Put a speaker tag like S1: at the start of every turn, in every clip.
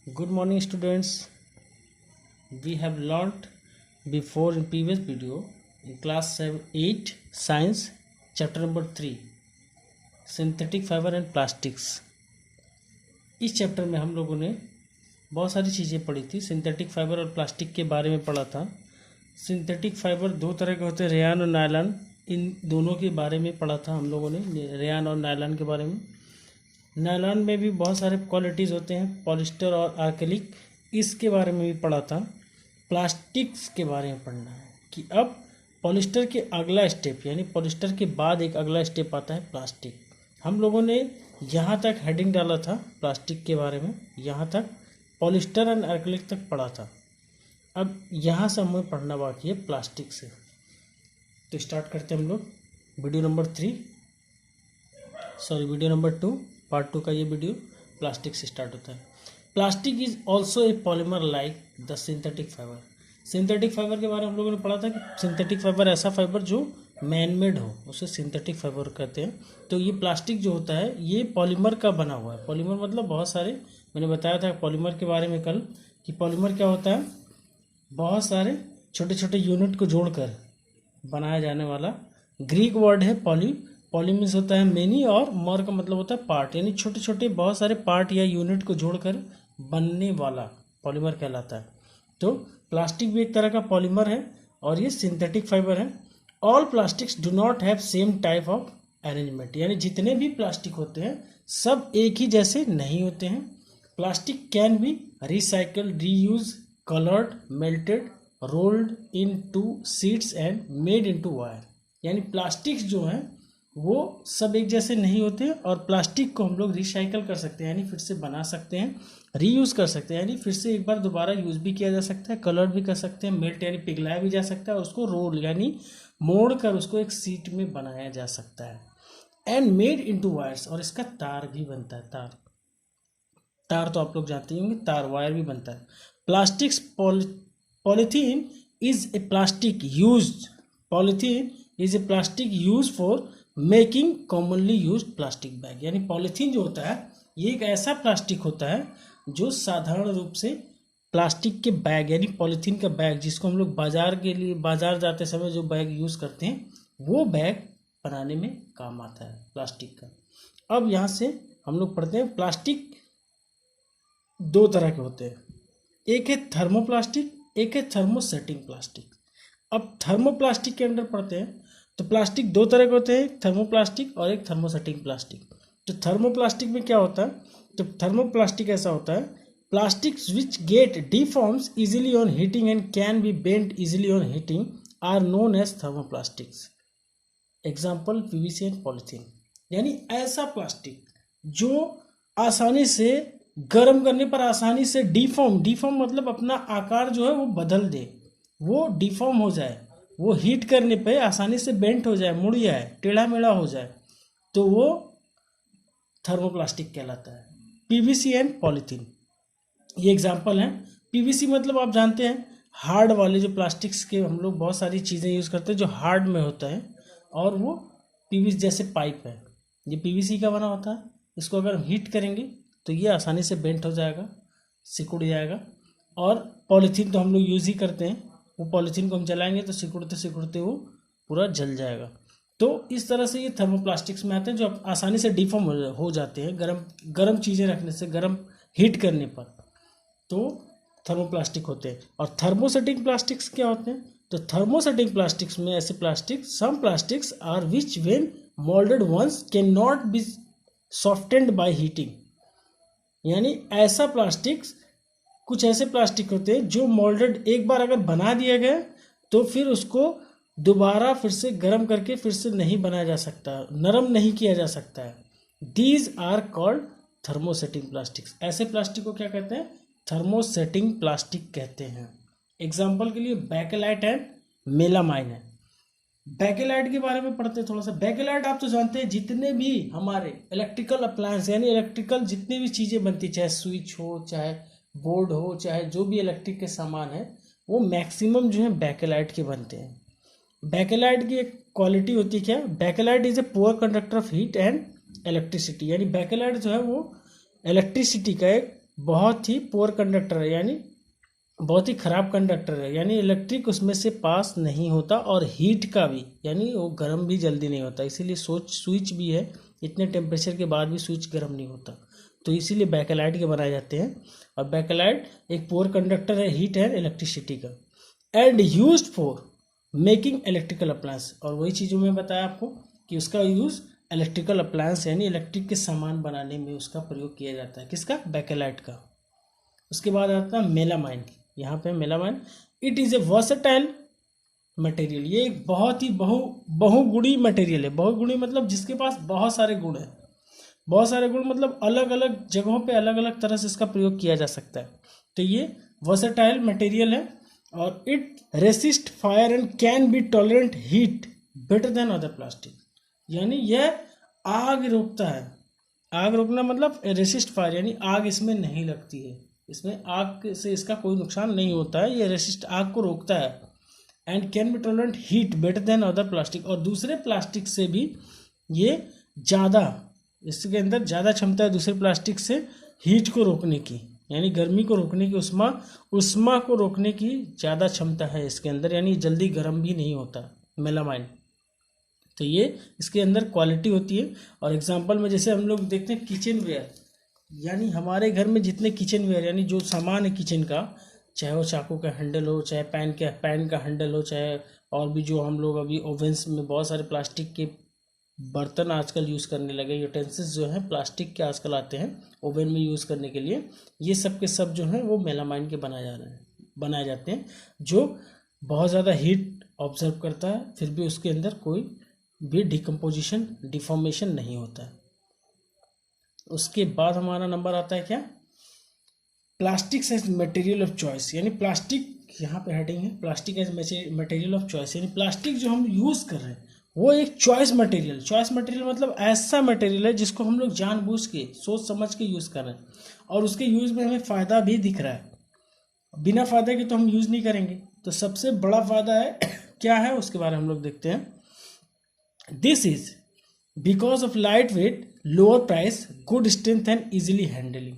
S1: Good morning, students. We have learnt before in previous video in class 8 science chapter number 3 synthetic fiber and plastics. इस chapter में हम लोगों ने बहुत सारी चीज़ें पढ़ी थी। सिंथेटिक फाइबर और प्लास्टिक के बारे में पढ़ा था। सिंथेटिक फाइबर दो तरह के होते हैं, रेयान और नायलॉन। इन दोनों के बारे में पढ़ा था हम लोगों ने, रेयान और नायलॉन के बारे में। नायलॉन में भी बहुत सारे क्वालिटीज़ होते हैं, पॉलिस्टर और आर्केलिक, इसके बारे में भी पढ़ा था। प्लास्टिक्स के बारे में पढ़ना है कि अब पॉलिस्टर के अगला स्टेप, यानी पॉलिस्टर के बाद एक अगला स्टेप आता है प्लास्टिक। हम लोगों ने यहाँ तक हेडिंग डाला था प्लास्टिक के बारे में, यहाँ तक पॉलिस्टर एंड आर्केलिक तक पढ़ा था। अब यहाँ से हमें पढ़ना बाकी है प्लास्टिक से। तो स्टार्ट करते हैं हम लोग वीडियो नंबर 2 पार्ट 2 का ये वीडियो प्लास्टिक से स्टार्ट होता है। Plastic is also a polymer like the synthetic fibre. Synthetic fibre के बारे में हम लोगों ने पढ़ा था कि सिंथेटिक फाइबर ऐसा फाइबर जो मैन मेड हो, उसे सिंथेटिक फाइबर कहते हैं। तो ये प्लास्टिक जो होता है ये पॉलीमर का बना हुआ है। पॉलीमर मतलब बहुत सारे, मैंने बताया था पॉलीमर के बारे में कल कि पॉलीमर क्या होता है, बहुत सारे छोटे छोटे यूनिट को जोड़कर बनाया जाने वाला। ग्रीक वर्ड है पॉली। पॉली मीन्स होता है मेनी और मर का मतलब होता है पार्ट, यानी छोटे छोटे बहुत सारे पार्ट या यूनिट को जोड़कर बनने वाला पॉलीमर कहलाता है। तो प्लास्टिक भी एक तरह का पॉलीमर है और ये सिंथेटिक फाइबर है। All plastics do not have same type of arrangement, यानी जितने भी प्लास्टिक होते हैं सब एक ही जैसे नहीं होते हैं। Plastic can be recycled, reuse, coloured, melted, rolled into sheets and made into wire. यानी प्लास्टिक्स जो हैं वो सब एक जैसे नहीं होते और प्लास्टिक को हम लोग रिसाइकल कर सकते हैं, यानी फिर से बना सकते हैं, रीयूज़ कर सकते हैं, यानी फिर से एक बार दोबारा यूज़ भी किया जा सकता है, कलर भी कर सकते हैं, मेल्ट यानी पिघलाया भी जा सकता है, और उसको रोल यानी मोड़ कर उसको एक सीट में बनाया जा सकता है। एंड मेड इनटू वायर्स, और इसका तार भी बनता है। तार तो आप लोग जानते होंगे, तार वायर भी बनता है। Plastics polythene is a plastic use for making commonly used plastic bag. यानी पॉलीथीन जो होता है ये एक ऐसा प्लास्टिक होता है जो साधारण रूप से प्लास्टिक के बैग, यानी पॉलीथीन का बैग, जिसको हम लोग बाजार जाते समय जो बैग यूज़ करते हैं वो बैग बनाने में काम आता है प्लास्टिक का। अब यहाँ से हम लोग पढ़ते हैं प्लास्टिक दो तरह के होते हैं, एक है थर्मोप्लास्टिक, एक है थर्मोसेटिंग प्लास्टिक। अब थर्मोप्लास्टिक के अंदर पढ़ते हैं तो प्लास्टिक दो तरह के होते हैं, एक थर्मोप्लास्टिक और एक थर्मोसेटिंग प्लास्टिक। तो थर्मोप्लास्टिक में क्या होता है, तो थर्मोप्लास्टिक ऐसा होता है, plastics which get deforms easily on heating and can be bent easily on heating are known as thermoplastics. Example PVC and polythene. यानी ऐसा प्लास्टिक जो आसानी से गर्म करने पर आसानी से डिफॉर्म मतलब अपना आकार जो है वो बदल दे, वो डिफॉर्म हो जाए, वो हीट करने पे आसानी से बेंट हो जाए, मुड़ जाए, टेढ़ा मेढ़ा हो जाए, तो वो थर्मोप्लास्टिक कहलाता है। पीवीसी एंड पॉलीथीन ये एग्जांपल हैं। पीवीसी मतलब आप जानते हैं हार्ड वाले जो प्लास्टिक्स के हम लोग बहुत सारी चीज़ें यूज़ करते हैं जो हार्ड में होता है, और वो पीवीसी जैसे पाइप है, ये पीवीसी का बना होता है। इसको अगर हम हीट करेंगे तो ये आसानी से बेंट हो जाएगा, सिकुड़ जाएगा। और पॉलीथीन तो हम लोग यूज़ ही करते हैं, वो पॉलीथीन को हम जलाएंगे तो सिकुड़ते सिकुड़ते वो पूरा जल जाएगा। तो इस तरह से ये थर्मोप्लास्टिक्स में आते हैं जो आसानी से डिफॉर्म हो जाते हैं गरम चीज़ें रखने से, गरम हीट करने पर, तो थर्मोप्लास्टिक होते हैं। और थर्मोसेटिंग प्लास्टिक्स क्या होते हैं, तो थर्मोसेटिंग प्लास्टिक्स में ऐसे some plastics are which when moulded once can not be softened by heating. यानी ऐसा प्लास्टिक्स, कुछ ऐसे प्लास्टिक होते हैं जो मोल्डेड एक बार अगर बना दिया गया तो फिर उसको दोबारा फिर से गर्म करके फिर से नहीं बनाया जा सकता, नरम नहीं किया जा सकता है। These are called thermosetting plastics. ऐसे प्लास्टिक को क्या कहते हैं, थर्मोसेटिंग प्लास्टिक कहते हैं। एग्जाम्पल के लिए बेकेलाइट एंड मेलामाइन है। बेकेलाइट के बारे में पढ़ते हैं थोड़ा सा। बेकेलाइट आप तो जानते हैं जितने भी हमारे इलेक्ट्रिकल अप्लायंस, यानी इलेक्ट्रिकल जितनी भी चीज़ें बनती, चाहे स्विच हो, चाहे बोर्ड हो, चाहे जो भी इलेक्ट्रिक के सामान है, वो मैक्सिमम जो है बेकेलाइट के बनते हैं। बेकेलाइट की एक क्वालिटी होती है क्या, bakelite is a poor conductor of heat and electricity. यानी बेकेलाइट जो है वो इलेक्ट्रिसिटी का एक बहुत ही पुअर कंडक्टर है, यानी बहुत ही ख़राब कंडक्टर है, यानी इलेक्ट्रिक उसमें से पास नहीं होता, और हीट का भी, यानी वो गर्म भी जल्दी नहीं होता, इसीलिए स्विच भी है, इतने टेम्परेचर के बाद भी स्विच गर्म नहीं होता, तो इसीलिए बैकलाइट के बनाए जाते हैं। और बैकलाइट एक पुअर कंडक्टर है हीट एंड इलेक्ट्रिसिटी का, and used for making electrical appliance, और वही चीज़ों में बताया आपको कि उसका यूज़ इलेक्ट्रिकल अप्लायंस यानी इलेक्ट्रिक के सामान बनाने में उसका प्रयोग किया जाता है, किसका, बैकलाइट का। उसके बाद आता है मेलामाइन, यहाँ पे melamine, it is a versatile material, ये एक बहुत ही बहुगुणी मटेरियल है। बहुगुणी मतलब जिसके पास बहुत सारे गुण हैं, बहुत सारे गुण मतलब अलग अलग जगहों पे अलग अलग तरह से इसका प्रयोग किया जा सकता है। तो ये वर्सेटाइल मटेरियल है, और it resist fire and can be tolerant heat better than other plastic, यानी यह आग रोकता है। आग रोकना मतलब रेसिस्ट फायर, यानी आग इसमें नहीं लगती है, इसमें आग से इसका कोई नुकसान नहीं होता है, ये रेसिस्ट आग को रोकता है। And can be tolerant heat better than other plastic, और दूसरे प्लास्टिक से भी ये ज़्यादा, इसके अंदर ज़्यादा क्षमता है दूसरे प्लास्टिक से हीट को रोकने की, यानी गर्मी को रोकने की, उष्मा को रोकने की ज़्यादा क्षमता है इसके अंदर, यानी जल्दी गर्म भी नहीं होता मेलामाइन। तो ये इसके अंदर क्वालिटी होती है। और एग्जांपल में जैसे हम लोग देखते हैं किचन वेयर, यानी हमारे घर में जितने किचन वेयर यानी जो सामान है किचन का, चाहे वो चाकू का हैंडल हो, चाहे पैन का हैंडल हो, चाहे और भी जो हम लोग अभी ओवेंस में बहुत सारे प्लास्टिक के बर्तन आजकल यूज़ करने लगे, यूटेंसिल्स जो हैं प्लास्टिक के आजकल आते हैं ओवन में यूज़ करने के लिए, ये सब के सब जो हैं वो मेलामाइन के बनाए जाते हैं, जो बहुत ज़्यादा हीट ऑब्जर्व करता है, फिर भी उसके अंदर कोई भी डिकम्पोजिशन डिफॉर्मेशन नहीं होता है। उसके बाद हमारा नंबर आता है क्या, plastic as material of choice, यानी प्लास्टिक, यहाँ पे हेडिंग है plastic as material of choice, यानी प्लास्टिक जो हम यूज़ कर रहे हैं वो एक चॉइस मटेरियल मतलब ऐसा मटेरियल है जिसको हम लोग जानबूझ के सोच समझ के यूज़ कर रहे हैं, और उसके यूज़ में हमें फ़ायदा भी दिख रहा है, बिना फ़ायदे के तो हम यूज़ नहीं करेंगे। तो सबसे बड़ा फ़ायदा है क्या है, उसके बारे में हम लोग देखते हैं। This is because of light weight, lower price, good strength and easily handling.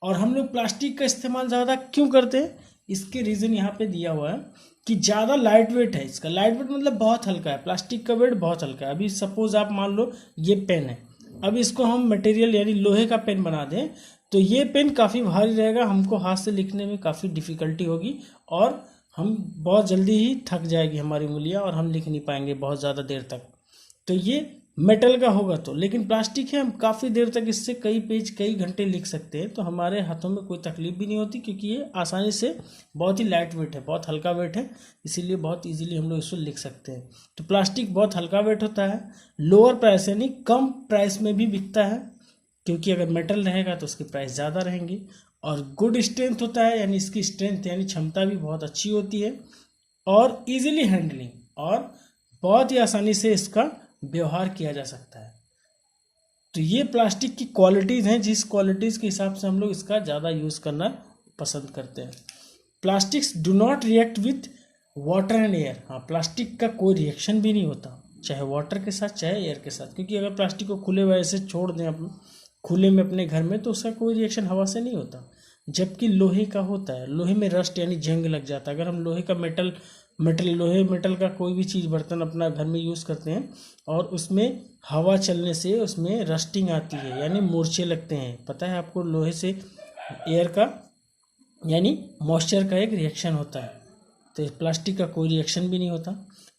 S1: और हम लोग प्लास्टिक का इस्तेमाल ज़्यादा क्यों करते हैं, इसके रीज़न यहाँ पे दिया हुआ है कि ज़्यादा लाइट वेट है इसका। लाइट वेट मतलब बहुत हल्का है, प्लास्टिक का वेट बहुत हल्का है। अभी सपोज आप मान लो ये पेन है, अब इसको हम मटेरियल यानी लोहे का पेन बना दें तो ये पेन काफ़ी भारी रहेगा, हमको हाथ से लिखने में काफ़ी डिफ़िकल्टी होगी, और हम बहुत जल्दी ही थक जाएगी हमारी उंगलियां, और हम लिख नहीं पाएंगे बहुत ज़्यादा देर तक। तो ये मेटल का होगा तो, लेकिन प्लास्टिक है, हम काफ़ी देर तक इससे कई पेज कई घंटे लिख सकते हैं, तो हमारे हाथों में कोई तकलीफ भी नहीं होती, क्योंकि ये आसानी से बहुत ही लाइट वेट है, बहुत हल्का वेट है, इसीलिए बहुत इजीली हम लोग इसको लिख सकते हैं। तो प्लास्टिक बहुत हल्का वेट होता है, लोअर प्राइस यानी कम प्राइस में भी बिकता है, क्योंकि अगर मेटल रहेगा तो उसकी प्राइस ज़्यादा रहेंगी, और गुड स्ट्रेंथ होता है, यानी इसकी स्ट्रेंथ यानी क्षमता भी बहुत अच्छी होती है, और इजीली हैंडलिंग, और बहुत ही आसानी से इसका व्यवहार किया जा सकता है। तो ये प्लास्टिक की क्वालिटीज़ हैं, जिस क्वालिटीज़ के हिसाब से हम लोग इसका ज़्यादा यूज़ करना पसंद करते हैं। Plastics do not react with water and air, हाँ प्लास्टिक का कोई रिएक्शन भी नहीं होता, चाहे वाटर के साथ चाहे एयर के साथ, क्योंकि अगर प्लास्टिक को खुले वजह से छोड़ दें अपन खुले में अपने घर में तो उसका कोई रिएक्शन हवा से नहीं होता, जबकि लोहे का होता है। लोहे में रस्ट यानी जंग लग जाता है। अगर हम लोहे का मेटल का कोई भी चीज़ बर्तन अपना घर में यूज़ करते हैं और उसमें हवा चलने से उसमें रस्टिंग आती है, यानी मूर्छे लगते हैं। पता है आपको, लोहे से एयर का यानी मॉइस्चर का एक रिएक्शन होता है, तो प्लास्टिक का कोई रिएक्शन भी नहीं होता।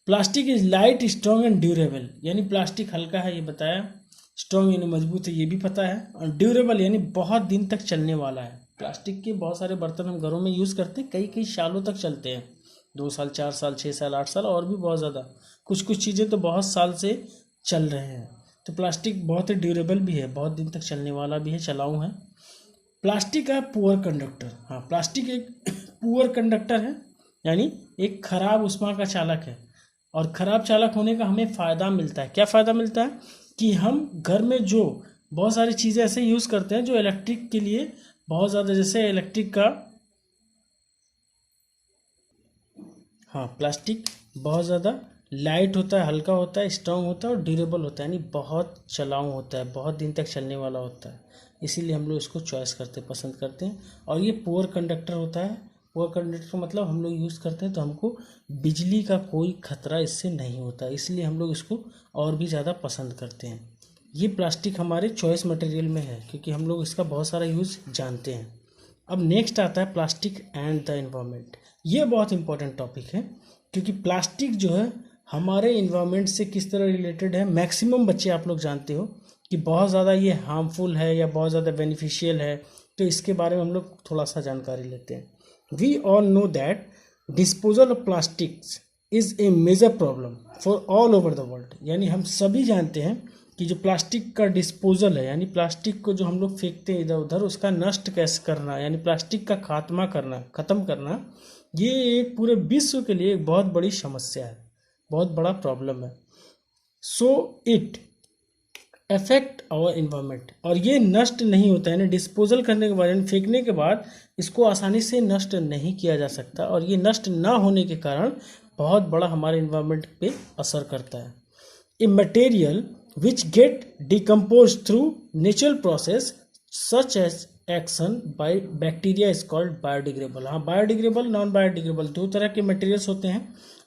S1: Plastic is light, strong and durable, यानी प्लास्टिक हल्का है ये बताया, स्ट्रॉन्ग यानी मजबूत है ये भी पता है, और ड्यूरेबल यानी बहुत दिन तक चलने वाला है। प्लास्टिक के बहुत सारे बर्तन हम घरों में यूज़ करते हैं, कई कई सालों तक चलते हैं, 2 साल 4 साल 6 साल 8 साल और भी बहुत ज़्यादा, कुछ चीज़ें तो बहुत साल से चल रहे हैं। तो प्लास्टिक बहुत ही ड्यूरेबल भी है, बहुत दिन तक चलने वाला भी है, चलाऊ है। प्लास्टिक है पुअर कंडक्टर, हाँ प्लास्टिक एक पुअर कंडक्टर है, यानी एक खराब ऊष्मा का चालक है, और खराब चालक होने का हमें फ़ायदा मिलता है। क्या फ़ायदा मिलता है कि हम घर में जो बहुत सारी चीज़ें ऐसे यूज़ करते हैं जो इलेक्ट्रिक के लिए बहुत ज़्यादा, जैसे इलेक्ट्रिक का, हाँ प्लास्टिक बहुत ज़्यादा लाइट होता है, हल्का होता है, स्ट्रॉन्ग होता है और ड्यूरेबल होता है, यानी बहुत चलाऊ होता है, बहुत दिन तक चलने वाला होता है। इसीलिए हम लोग इसको चॉइस करते पसंद करते हैं। और ये पुअर कंडक्टर होता है। पुअर कंडक्टर मतलब हम लोग यूज़ करते हैं तो हमको बिजली का कोई खतरा इससे नहीं होता, इसलिए हम लोग इसको और भी ज़्यादा पसंद करते हैं। ये प्लास्टिक हमारे चॉइस मटेरियल में है क्योंकि हम लोग इसका बहुत सारा यूज़ जानते हैं। अब नेक्स्ट आता है प्लास्टिक एंड द एनवायरनमेंट। ये बहुत इंपॉर्टेंट टॉपिक है क्योंकि प्लास्टिक जो है हमारे इन्वायरमेंट से किस तरह रिलेटेड है। मैक्सिमम बच्चे आप लोग जानते हो कि बहुत ज़्यादा ये हार्मफुल है या बहुत ज़्यादा बेनिफिशियल है, तो इसके बारे में हम लोग थोड़ा सा जानकारी लेते हैं। We all know that disposal of plastics is a major problem for all over the world. यानी हम सभी जानते हैं कि जो प्लास्टिक का डिस्पोजल है, यानी प्लास्टिक को जो हम लोग फेंकते हैं इधर उधर, उसका नष्ट कैसे करना, यानी प्लास्टिक का खात्मा करना, ख़त्म करना, ये एक पूरे विश्व के लिए एक बहुत बड़ी समस्या है, बहुत बड़ा प्रॉब्लम है। So it affect our environment. और ये नष्ट नहीं होता है, यानी डिस्पोजल करने के बाद, यानी फेंकने के बाद इसको आसानी से नष्ट नहीं किया जा सकता, और ये नष्ट ना होने के कारण बहुत बड़ा हमारे इन्वायरमेंट पे असर करता है। A material which get decomposed through natural process such as action by bacteria is called biodegradable। हाँ, बायोडिग्रेबल, नॉन बायोडिग्रेबल, दो तरह के मटेरियल्स होते हैं।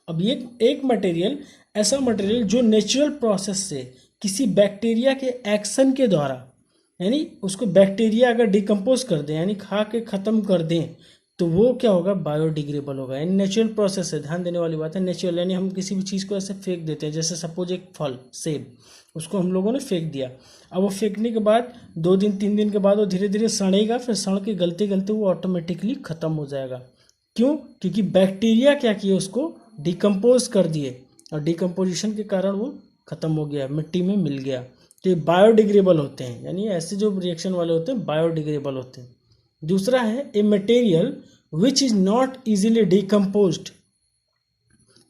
S1: अब ये एक मटेरियल, ऐसा मटेरियल जो नेचुरल प्रोसेस से किसी बैक्टीरिया के एक्शन के द्वारा, यानी उसको बैक्टीरिया अगर डिकम्पोज कर दें, यानी खा के ख़त्म कर दें, तो वो क्या होगा, बायोडिग्रेडेबल होगा। यानी नेचुरल प्रोसेस है, ध्यान देने वाली बात है, नेचुरल। यानी हम किसी भी चीज़ को ऐसे फेंक देते हैं, जैसे सपोज एक फल, सेब, उसको हम लोगों ने फेंक दिया। अब वो फेंकने के बाद 2 दिन 3 दिन के बाद वो धीरे धीरे सड़ेगा, फिर सड़ के गलते गलते वो ऑटोमेटिकली ख़त्म हो जाएगा। क्यों? क्योंकि बैक्टीरिया क्या किए, उसको डिकम्पोज कर दिए, और डिकम्पोजिशन के कारण वो ख़त्म हो गया, मिट्टी में मिल गया। तो ये बायोडिग्रेडेबल होते हैं, यानी ऐसे जो रिएक्शन वाले होते हैं बायोडिग्रेडेबल होते हैं। दूसरा है a material which is not easily decomposed.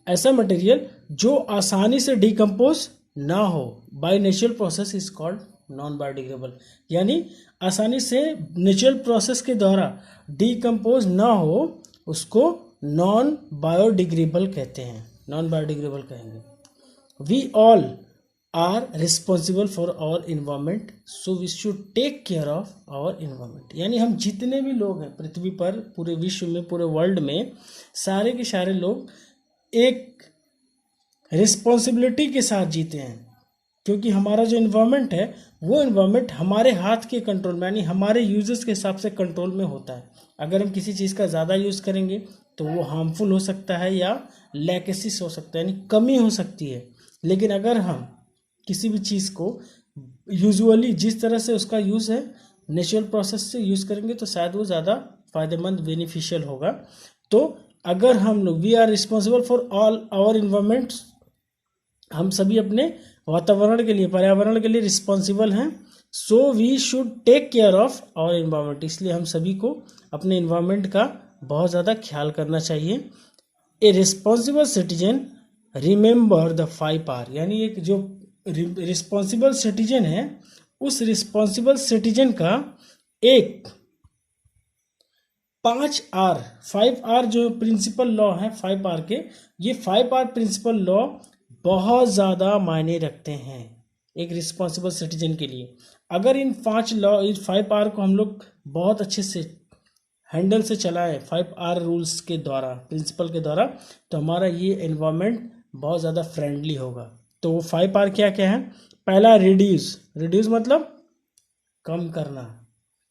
S1: ऐसा मटेरियल जो आसानी से डिकम्पोज ना हो by natural process is called non biodegradable. यानी आसानी से नेचुरल प्रोसेस के द्वारा डिकम्पोज ना हो, उसको नॉन बायोडिग्रेडेबल कहते हैं, नॉन बायोडिग्रेडेबल कहेंगे। We all are responsible for our environment, so we should take care of our environment. यानी हम जितने भी लोग हैं पृथ्वी पर, पूरे विश्व में, पूरे वर्ल्ड में, सारे के सारे लोग एक रिस्पॉन्सिबिलिटी के साथ जीते हैं, क्योंकि हमारा जो इन्वायरमेंट है वो इन्वायरमेंट हमारे हाथ के कंट्रोल में, यानी हमारे यूजेस के हिसाब से कंट्रोल में होता है। अगर हम किसी चीज़ का ज़्यादा यूज़ करेंगे तो वो हार्मफुल हो सकता है या लैकेसिस हो सकता है, यानी कमी हो सकती है। लेकिन अगर हम किसी भी चीज़ को यूजुअली जिस तरह से उसका यूज़ है नेचुरल प्रोसेस से यूज़ करेंगे तो शायद वो ज़्यादा फ़ायदेमंद, बेनिफिशियल होगा। तो अगर हम लोग we are responsible for all our environment, हम सभी अपने वातावरण के लिए, पर्यावरण के लिए रिस्पॉन्सिबल हैं। So we should take care of our environment. इसलिए हम सभी को अपने इन्वायरमेंट का बहुत ज़्यादा ख्याल करना चाहिए। ए responsible citizen remember the 5 R। यानी एक जो रिस्पॉन्सिबल सिटीजन है, उस रिस्पॉन्सिबल सिटीजन का एक 5 R जो प्रिंसिपल लॉ है 5 R के, ये 5 R प्रिंसिपल लॉ बहुत ज़्यादा मायने रखते हैं एक रिस्पॉन्सिबल सिटीजन के लिए। अगर इन 5 R को हम लोग बहुत अच्छे से हैंडल से चलाएं 5 R रूल्स के द्वारा, प्रिंसिपल के द्वारा, तो हमारा ये एनवायरनमेंट बहुत ज़्यादा फ्रेंडली होगा। तो वो 5 R क्या क्या है? पहला रिड्यूस मतलब कम करना,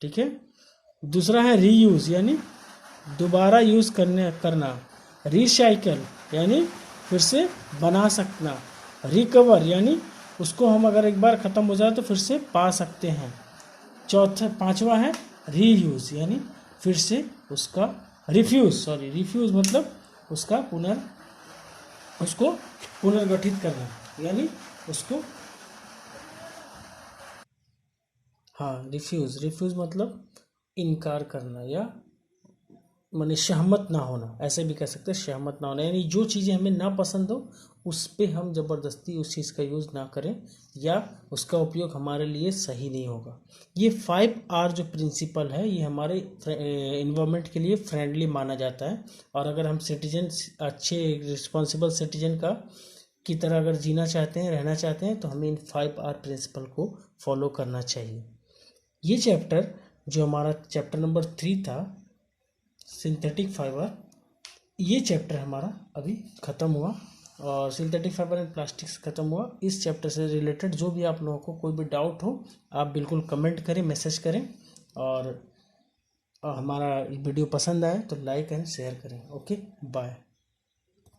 S1: ठीक है। दूसरा है रीयूज़, यानी दोबारा यूज़ करना। रिसाइकल यानी फिर से बना सकना। रिकवर यानी उसको हम अगर एक बार ख़त्म हो जाए तो फिर से पा सकते हैं। पांचवा है रीयूज़, यानी फिर से उसका रिफ्यूज़ मतलब उसको पुनर्गठित करना, यानी उसको, हाँ, रिफ्यूज़ मतलब इनकार करना या माने सहमत ना होना, ऐसे भी कह सकते हैं, सहमत ना होना। यानी जो चीज़ें हमें ना पसंद हो उस पे हम ज़बरदस्ती उस चीज़ का यूज़ ना करें या उसका उपयोग हमारे लिए सही नहीं होगा। ये 5 R जो प्रिंसिपल है ये हमारे इन्वायरमेंट के लिए फ्रेंडली माना जाता है। और अगर हम सिटीजन, अच्छे रिस्पॉन्सिबल सिटीजन की तरह अगर जीना चाहते हैं, रहना चाहते हैं, तो हमें इन 5 R प्रिंसिपल को फॉलो करना चाहिए। ये चैप्टर जो हमारा चैप्टर नंबर 3 था, सिंथेटिक फाइबर, ये चैप्टर हमारा अभी ख़त्म हुआ और सिंथेटिक फाइबर एंड प्लास्टिक्स ख़त्म हुआ। इस चैप्टर से रिलेटेड जो भी आप लोगों को कोई भी डाउट हो, आप बिल्कुल कमेंट करें, मैसेज करें, और हमारा वीडियो पसंद आए तो लाइक एंड शेयर करें। Okay, bye.